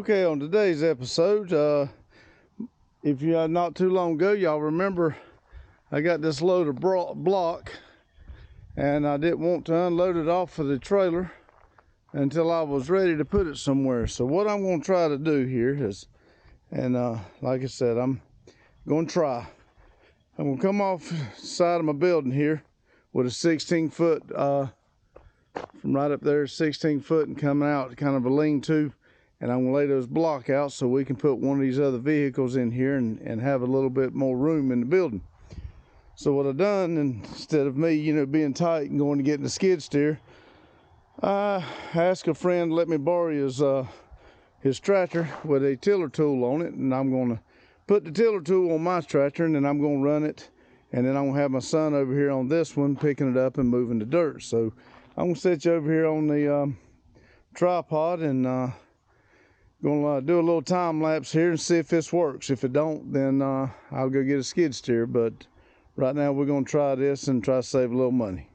Okay, on today's episode, if you not too long ago, y'all remember I got this load of block and I didn't want to unload it off of the trailer until I was ready to put it somewhere. So what I'm going to try to do here is, and like I said, I'm going to come off the side of my building here with a 16-foot, from right up there, 16 foot, and coming out kind of a lean-to. And I'm gonna lay those block out so we can put one of these other vehicles in here and have a little bit more room in the building. So what I've done, instead of me, being tight and going to get in the skid steer, I asked a friend to let me borrow his tractor with a tiller tool on it, and I'm gonna put the tiller tool on my tractor, and then I'm gonna run it, and then I'm gonna have my son over here on this one picking it up and moving the dirt. So I'm gonna set you over here on the tripod and gonna do a little time lapse here and see if this works. If it don't, then I'll go get a skid steer, but right now we're gonna try this and try to save a little money.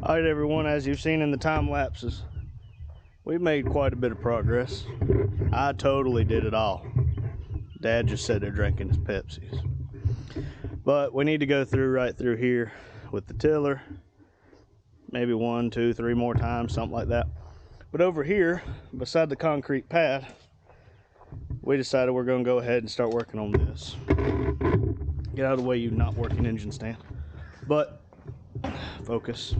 All right, everyone, as you've seen in the time lapses, we made quite a bit of progress. I totally did it all. Dad just sat there drinking his Pepsis. But we need to go right through here with the tiller, maybe 1, 2, 3 more times, something like that. But over here, beside the concrete pad, we decided we're gonna go ahead and start working on this. Get out of the way, you not working engine stand. But, focus.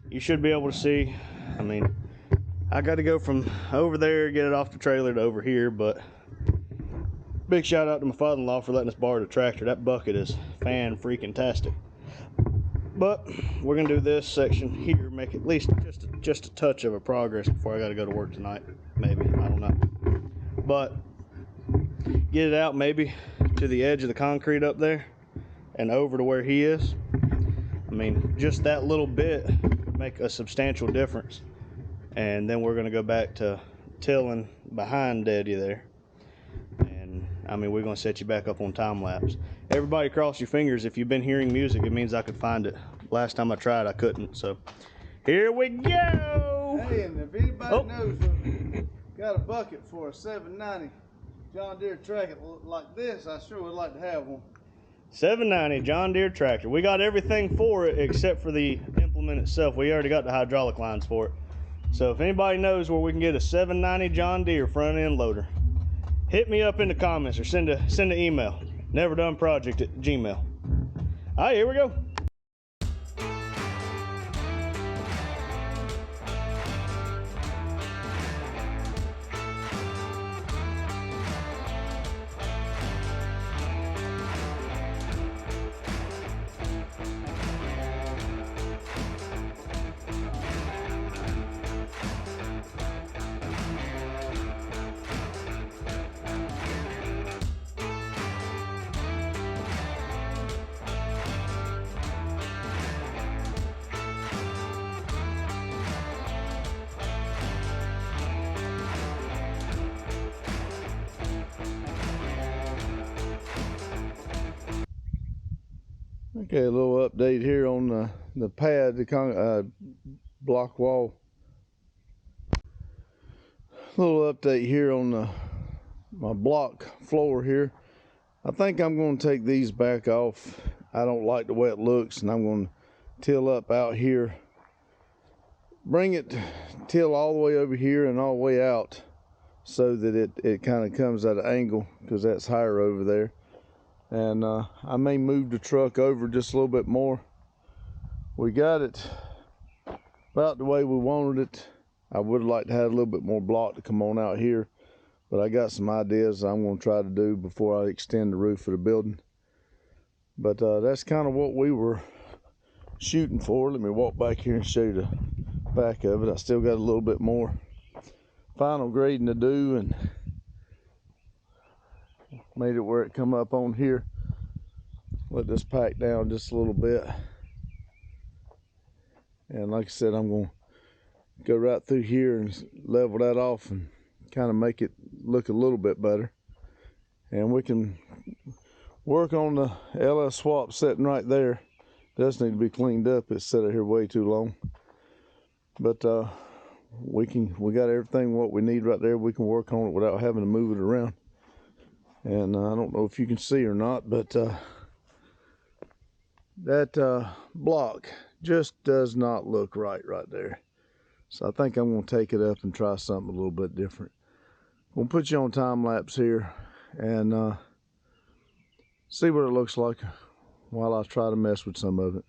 You should be able to see, I got to go from over there, get it off the trailer to over here, but big shout out to my father-in-law for letting us borrow the tractor. That bucket is fan-freaking-tastic. But we're going to do this section here, make at least just a touch of a progress before I got to go to work tonight. Maybe, I don't know. But get it out maybe to the edge of the concrete up there and over to where he is. Just that little bit could make a substantial difference. And then we're going to go back to tilling behind Daddy there. And we're going to set you back up on time lapse. Everybody cross your fingers. If you've been hearing music, it means I could find it. Last time I tried, I couldn't. So here we go. Hey, and if anybody knows, got a bucket for a 790 John Deere tractor like this, I sure would like to have one. 790 John Deere tractor. We got everything for it except for the implement itself. We already got the hydraulic lines for it. So if anybody knows where we can get a 790 John Deere front end loader, hit me up in the comments or send an email. neverdoneproject@gmail. All right, here we go. Okay, a little update here on the pad, the block wall. A little update here on my block floor here. I think I'm going to take these back off. I don't like the way it looks, and I'm going to till up out here. Bring it till all the way over here and all the way out so that it kind of comes at an angle, because that's higher over there. And I may move the truck over just a little bit more. We got it about the way we wanted it. I would like to have a little bit more block to come on out here, but I got some ideas I'm going to try to do before I extend the roof of the building. But that's kind of what we were shooting for. Let me walk back here and show you the back of it. I still got a little bit more final grading to do, and made it where it come up on here. Let this pack down just a little bit, and like I said, I'm going to go right through here and level that off and kind of make it look a little bit better. And we can work on the LS swap sitting right there. Does need to be cleaned up. It's sat here way too long, but we got everything what we need right there. We can work on it without having to move it around. And I don't know if you can see or not, but that block just does not look right there. So I think I'm going to take it up and try something a little bit different. We'll put you on time lapse here and see what it looks like while I try to mess with some of it.